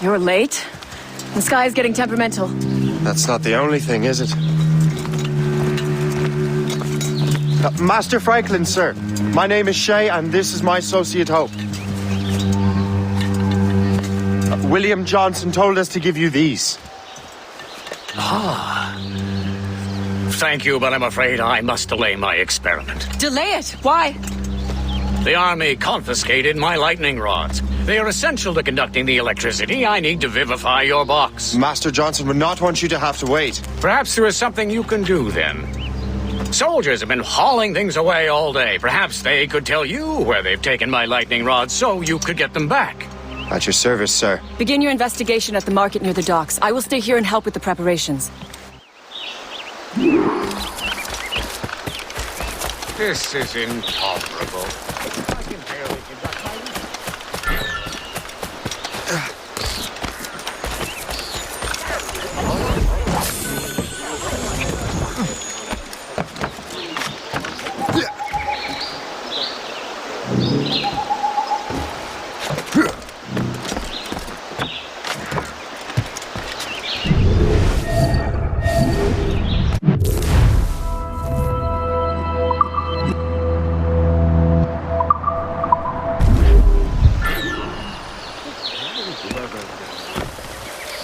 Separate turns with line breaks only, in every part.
You're late. The sky is getting temperamental.
That's not the only thing, is it? Master Franklin, sir. My name is Shay, and this is my associate Hope. William Johnson told us to give you these.
Thank you, but I'm afraid I must delay my experiment.
Delay it? Why?
The Army confiscated my lightning rods. They are essential to conducting the electricity I need to vivify your box.
Master Johnson would not want you to have to wait.
Perhaps there is something you can do then. Soldiers have been hauling things away all day. Perhaps they could tell you where they've taken my lightning rods so you could get them back.
At your service, sir.
Begin your investigation at the market near the docks. I will stay here and help with the preparations.
This is intolerable. I can barely conduct my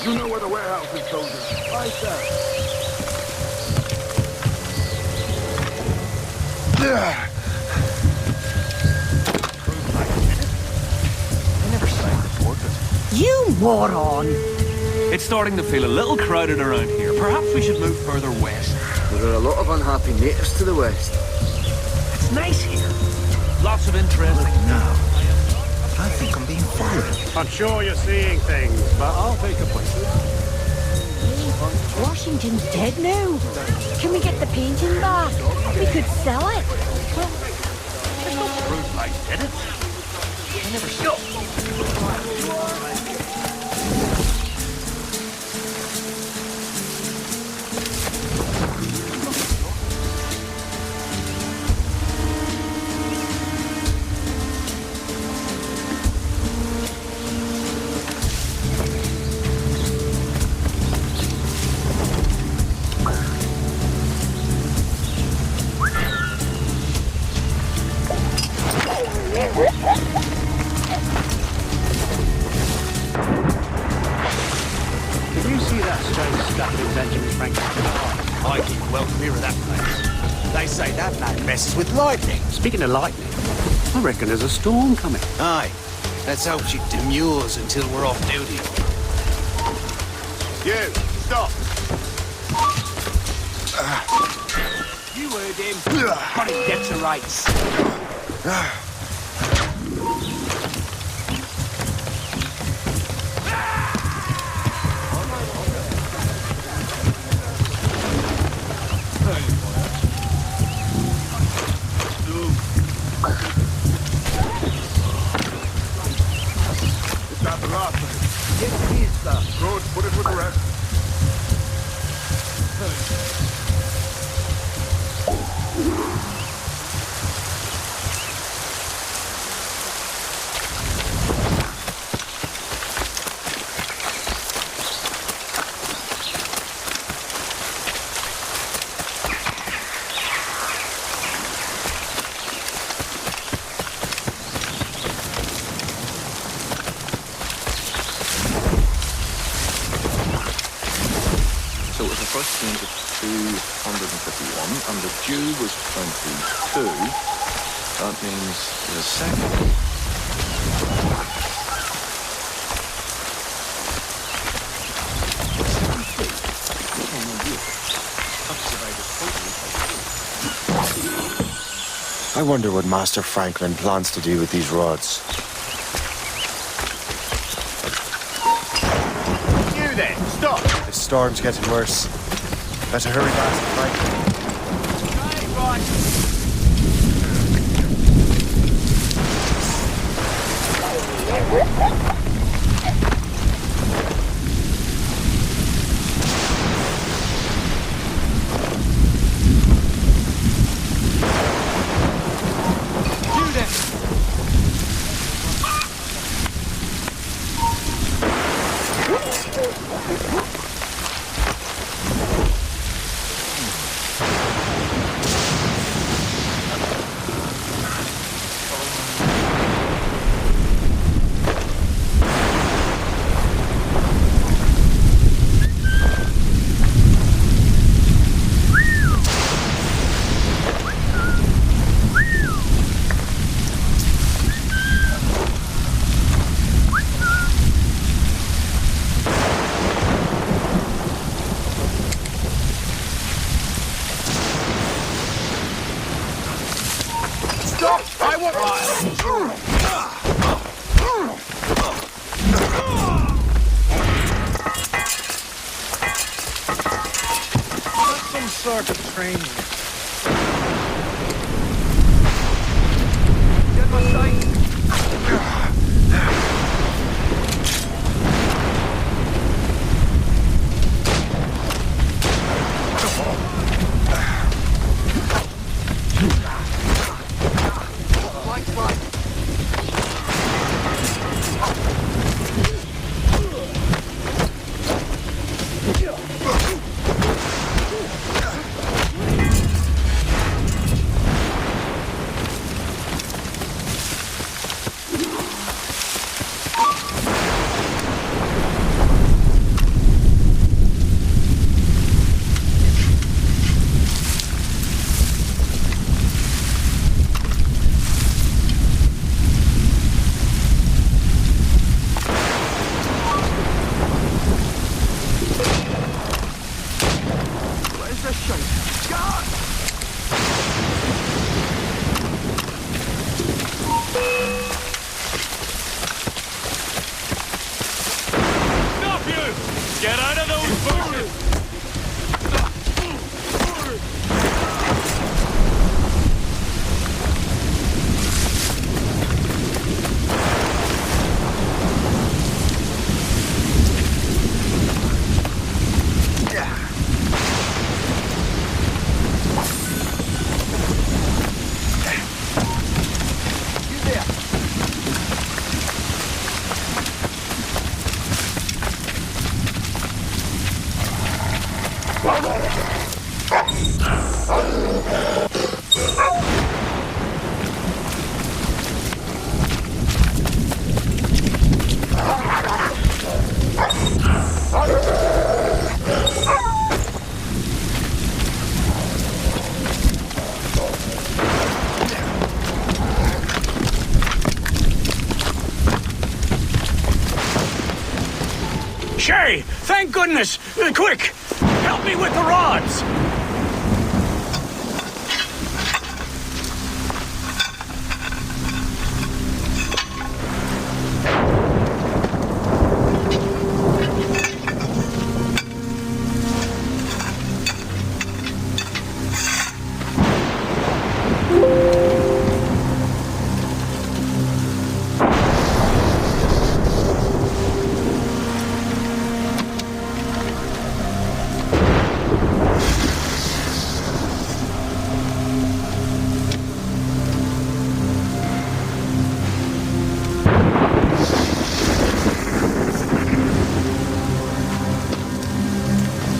You know where the warehouse is, soldier. Right there.
I never signed the portrait.
You moron!
It's starting to feel a little crowded around here. Perhaps we should move further west.
There are a lot of unhappy natives to the west.
It's nice here. Lots of interesting...
Now, I think I'm being followed.
I'm sure you're seeing things, but I'll take a place.
Washington's dead now. Can we get the painting back? We could sell it.
There's no proof I did it. I never saw.
Did you see that strange stuff in Benjamin Franklin's car? I keep well clear of that place.
They say that man messes with lightning.
Speaking of lightning, I reckon there's a storm coming.
Aye. Let's hope she demurs until we're off duty.
You, stop.
You heard him. Got him dead to rights.
It's not the last one. Yes, it is, sir. Good, put it with the rest.
So it was the first change of 251, and the due was 22. That means the second.
I wonder what Master Franklin plans to do with these rods.
You then, stop.
The storm's getting worse. Better hurry, Master Franklin.
I want... That's some sort of training. Get my sight. Get out of those bushes!
Shay, thank goodness! Quick, help me with the rods!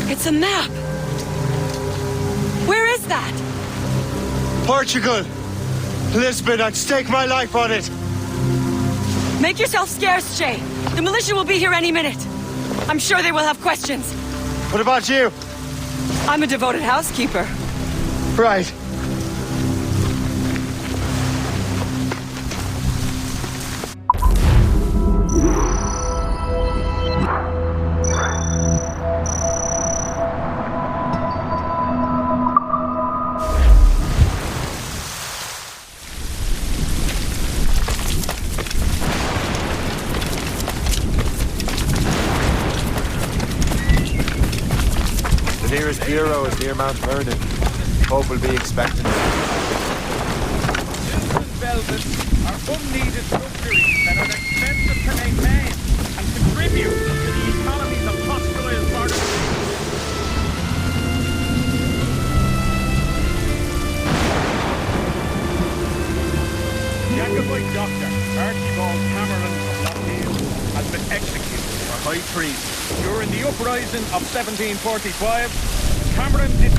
It's a map! Where is that?
Portugal! Lisbon, I'd stake my life on it!
Make yourself scarce, Shay. The militia will be here any minute. I'm sure they will have questions.
What about you?
I'm a devoted housekeeper.
Right.
The nearest bureau is near Mount Vernon. Hope will be expecting it.
Velvet are unneeded luxuries that are expensive to maintain and contribute to the economies of hostile part of the Jacobite doctor Archibald Cameron of Lockheed has been executed for high treason. During the uprising of 1745, Cameron did